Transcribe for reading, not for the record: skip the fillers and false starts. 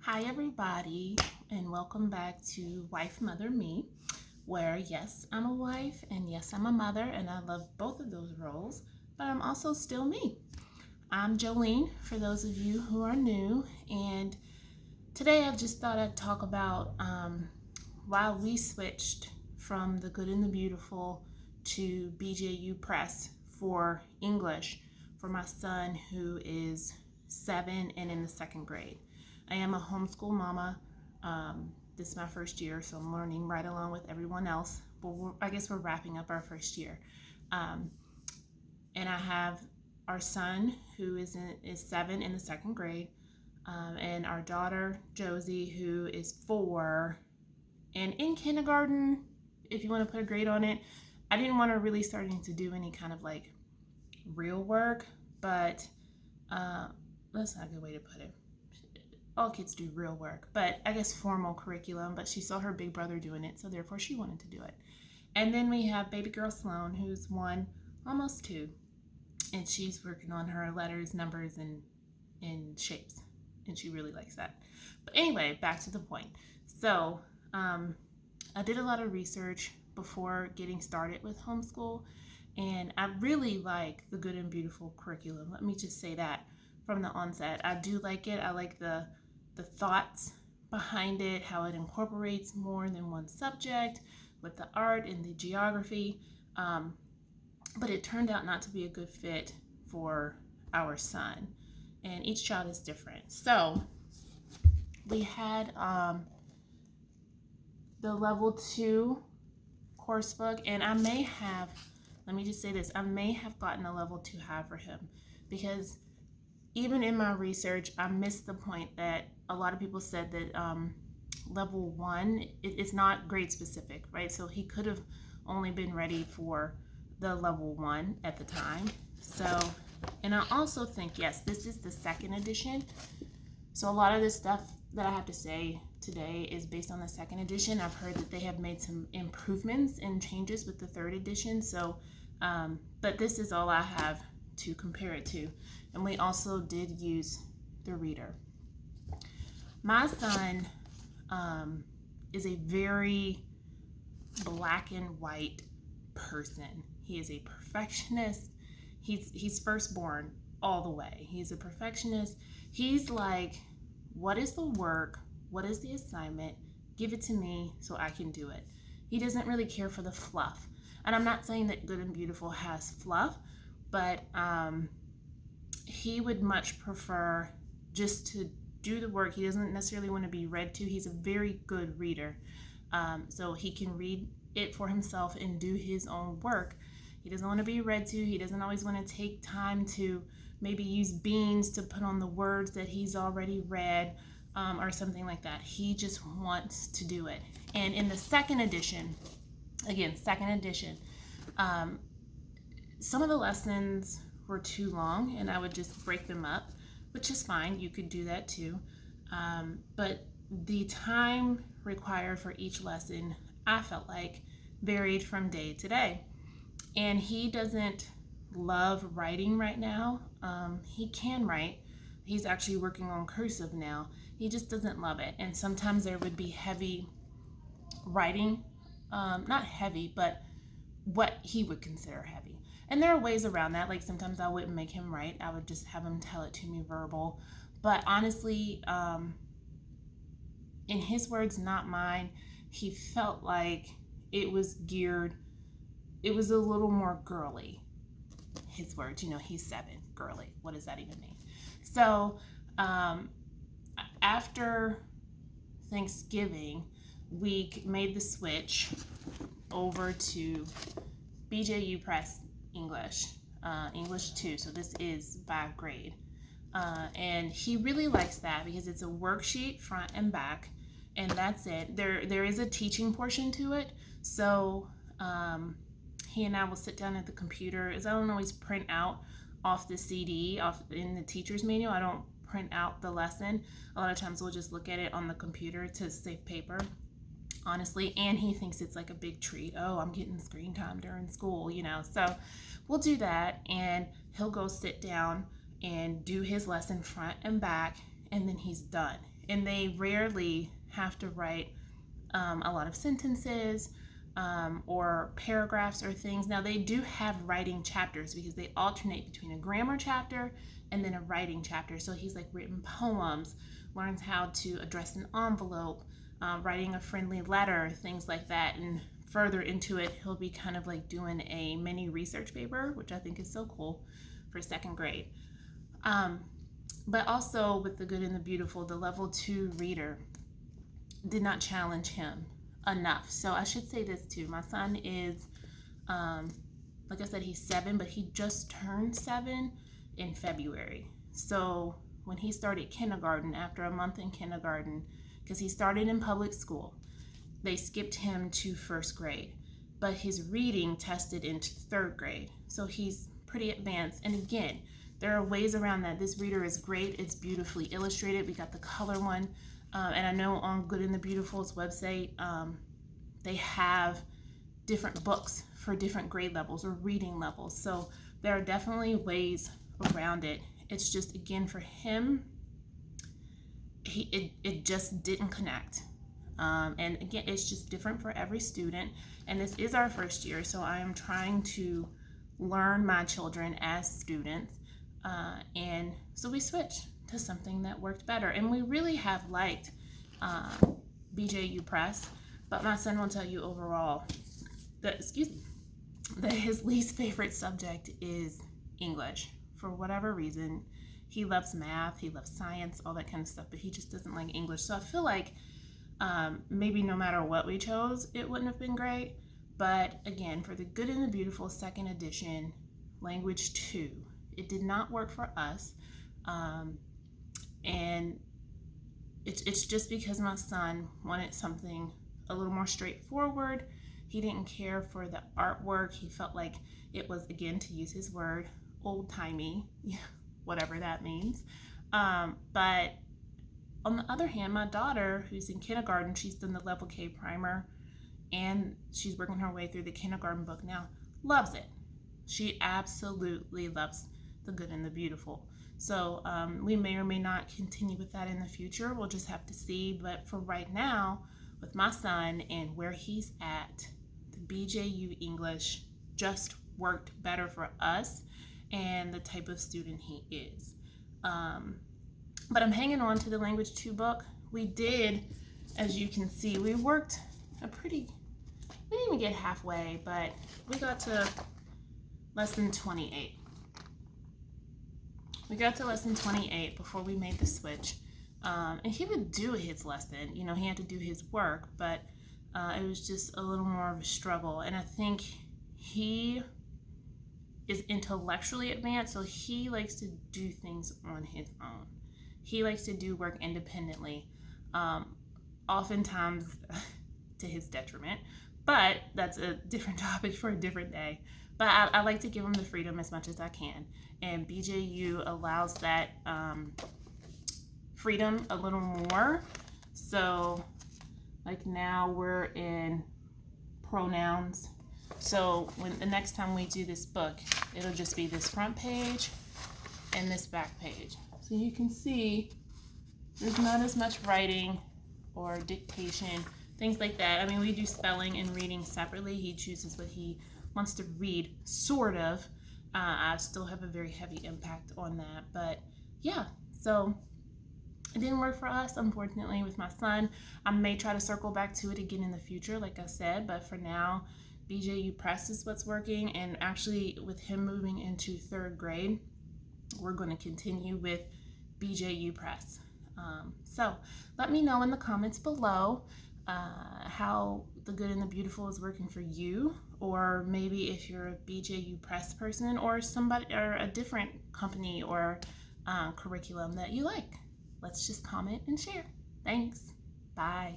Hi everybody, and welcome back to Wife Mother Me, where yes, I'm a wife and yes, I'm a mother, and I love both of those roles, but I'm also still me. I'm Jolene, for those of you who are new, and today I just thought I'd talk about why we switched from The Good and the Beautiful to BJU Press for English for my son who is 7 and in the second grade. I am a homeschool mama. This is my first year, so I'm learning right along with everyone else. But I guess we're wrapping up our first year. And I have our son who is 7 in the second grade, and our daughter Josie who is 4 and in kindergarten, if you want to put a grade on it. I didn't want to really starting to do any kind of like real work, but that's not a good way to put it. All kids do real work, but I guess formal curriculum, but she saw her big brother doing it, so therefore she wanted to do it. And then we have baby girl Sloan, who's 1, almost 2, and she's working on her letters, numbers, and shapes, and she really likes that. But anyway, back to the point. So I did a lot of research before getting started with homeschool, and I really like the Good and Beautiful curriculum. Let me just say that from the onset. I do like it. I like the thoughts behind it, how it incorporates more than one subject with the art and the geography. But it turned out not to be a good fit for our son. And each child is different. So we had the level 2 course book, and I may have, let me just say this, I may have gotten a level 2 high for him, because even in my research, I missed the point that a lot of people said that level 1, it's not grade specific, right? So he could have only been ready for the level 1 at the time. So, and I also think, yes, this is the second edition. So a lot of this stuff that I have to say today is based on the second edition. I've heard that they have made some improvements and changes with the third edition. So, but this is all I have to compare it to. And we also did use the reader. My son is a very black and white person. He is a perfectionist. He's firstborn all the way. He's a perfectionist. He's like, what is the work? What is the assignment? Give it to me so I can do it. He doesn't really care for the fluff. And I'm not saying that Good and Beautiful has fluff, but he would much prefer just to do the work. He doesn't necessarily want to be read to. He's a very good reader. So he can read it for himself and do his own work. He doesn't want to be read to. He doesn't always want to take time to maybe use beans to put on the words that he's already read, or something like that. He just wants to do it. And in the second edition, some of the lessons were too long, and I would just break them up, which is fine. You could do that too. But the time required for each lesson, I felt like, varied from day to day. And he doesn't love writing right now. He can write. He's actually working on cursive now. He just doesn't love it. And sometimes there would be heavy writing, not heavy, but what he would consider heavy. And there are ways around that. Like sometimes I wouldn't make him write. I would just have him tell it to me verbal. But honestly, in his words, not mine, he felt like it was a little more girly. His words, he's 7, girly. What does that even mean? So after Thanksgiving, we made the switch over to BJU Press English 2. So this is by grade. And he really likes that because it's a worksheet front and back, and that's it. There is a teaching portion to it. So he and I will sit down at the computer, as I don't always print out off the CD, off in the teacher's manual. I don't print out the lesson. A lot of times we'll just look at it on the computer to save paper, honestly. And he thinks it's like a big treat. Oh, I'm getting screen time during school, So we'll do that, and he'll go sit down and do his lesson front and back, and then he's done. and they rarely have to write a lot of sentences or paragraphs or things. Now they do have writing chapters because they alternate between a grammar chapter and then a writing chapter. So he's like written poems, learns how to address an envelope, writing a friendly letter, things like that. And further into it, he'll be kind of like doing a mini research paper, which I think is so cool for second grade. But also with the good and the beautiful, the level 2 reader did not challenge him enough. So I should say this too. My son is, like I said, he's 7, but he just turned 7 in February. So when he started kindergarten, after a month in kindergarten, because he started in public school, they skipped him to 1st grade. But his reading tested into 3rd grade. So he's pretty advanced. And again, there are ways around that. This reader is great. It's beautifully illustrated. We got the color one. And I know on Good and the Beautiful's website, they have different books for different grade levels or reading levels. So there are definitely ways around it. It's just, again, for him, it just didn't connect. And again, it's just different for every student. And this is our 1st year, so I am trying to learn my children as students. And so we switched to something that worked better. And we really have liked BJU Press, but my son will tell you overall that, that his least favorite subject is English. For whatever reason, he loves math, he loves science, all that kind of stuff, but he just doesn't like English. So I feel like maybe no matter what we chose, it wouldn't have been great. But again, for the Good and the Beautiful 2nd edition, language 2, it did not work for us. And it's just because my son wanted something a little more straightforward. He didn't care for the artwork. He felt like it was, again, to use his word, old-timey, whatever that means. But on the other hand, my daughter, who's in kindergarten, she's done the level K primer, and she's working her way through the kindergarten book now, loves it. She absolutely loves the Good and the Beautiful. So we may or may not continue with that in the future. We'll just have to see. But for right now, with my son and where he's at, the BJU English just worked better for us and the type of student he is. But I'm hanging on to the language 2 book. We did, as you can see, we worked we didn't even get halfway, but we got to lesson 28. We got to lesson 28 before we made the switch. And he would do his lesson. You know, he had to do his work, but it was just a little more of a struggle. And I think he is intellectually advanced, so he likes to do things on his own. He likes to do work independently, oftentimes to his detriment, but that's a different topic for a different day. But I like to give him the freedom as much as I can, and BJU allows that freedom a little more. So like now we're in pronouns. So when the next time we do this book, it'll just be this front page and this back page. So you can see there's not as much writing or dictation, things like that. I mean, we do spelling and reading separately. He chooses what he wants to read, sort of. I still have a very heavy impact on that. But yeah, so it didn't work for us, unfortunately, with my son. I may try to circle back to it again in the future, like I said, but for now, BJU Press is what's working. And actually, with him moving into 3rd grade, we're going to continue with BJU Press. So let me know in the comments below how the Good and the Beautiful is working for you, or maybe if you're a BJU Press person or somebody or a different company or curriculum that you like. Let's just comment and share. Thanks. Bye.